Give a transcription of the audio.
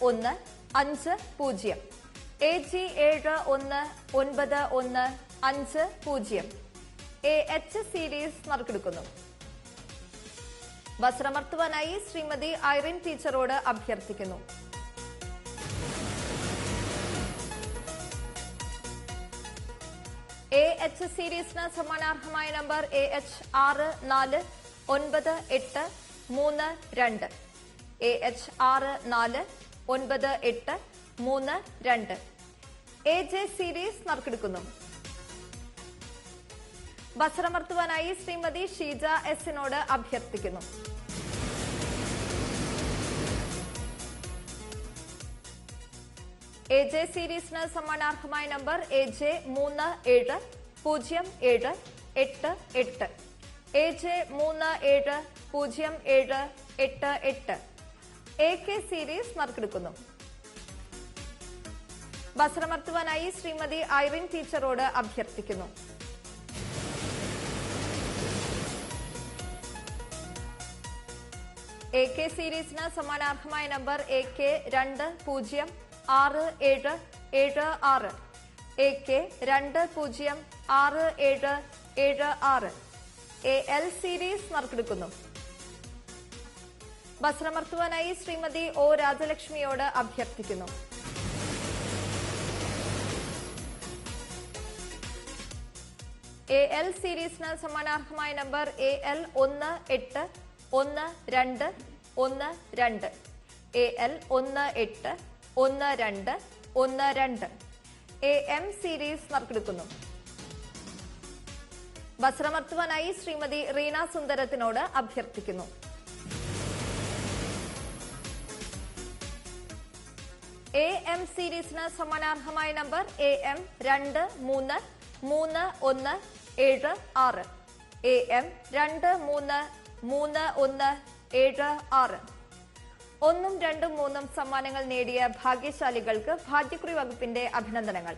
7150 AG 719150 AH series നറുക്കെടുക്കുന്നു. വസ്ത്രമർത്തുവാനായി Shrimati Irene ടീച്ചറോട് അഭ്യർത്ഥിക്കുന്നു. AH സീരീസിന് സമ്മാനാർഹമായ number AH 649832 AH 649832 AJ series നറുക്കെടുക്കുന്നു. വസ്ത്രമർത്തുവാനായി ശ്രീമതി ഷീജ എസിനോട് അഭ്യർത്ഥിക്കുന്നു. AJ സീരീസിന് സമ്മാനാർഹമായ number AJ 370788 AJ 370788 AK series നറുക്കെടുക്കുന്നു. വസ്ത്രമർത്തുവാനായി ശ്രീമതി ഐറിൻ ടീച്ചറോട് അഭ്യർത്ഥിക്കുന്നു. AK സീരീസിന് സമ്മാനാർഹമായ number AK 206776 AK 206776 AL series നറുക്കെടുക്കുന്നു. വസ്ത്രമർത്തുവാനായി ശ്രീമതി O രാജലക്ഷ്മിയോട് അഭ്യർത്ഥിക്കുന്നു. AL സീരീസിന് സമ്മാനാർഹമായ number AL 181212 AL 181212 AM series നറുക്കെടുക്കുന്നു. വസ്ത്രമർത്തുവാനായി ശ്രീമതി റീന സുന്ദരത്തിനോട് അഭ്യർത്ഥിക്കുന്നു. AM സീരീസിന് സമ്മാനാർഹമായ നമ്പർ AM 233176 AM 233176 1, 2, 3 സമ്മാനങ്ങൾ നേടിയ ഭാഗ്യശാലികൾക്ക് ഭാഗ്യക്കുറി വകുപ്പിന്റെ അഭിനന്ദനങ്ങൾ.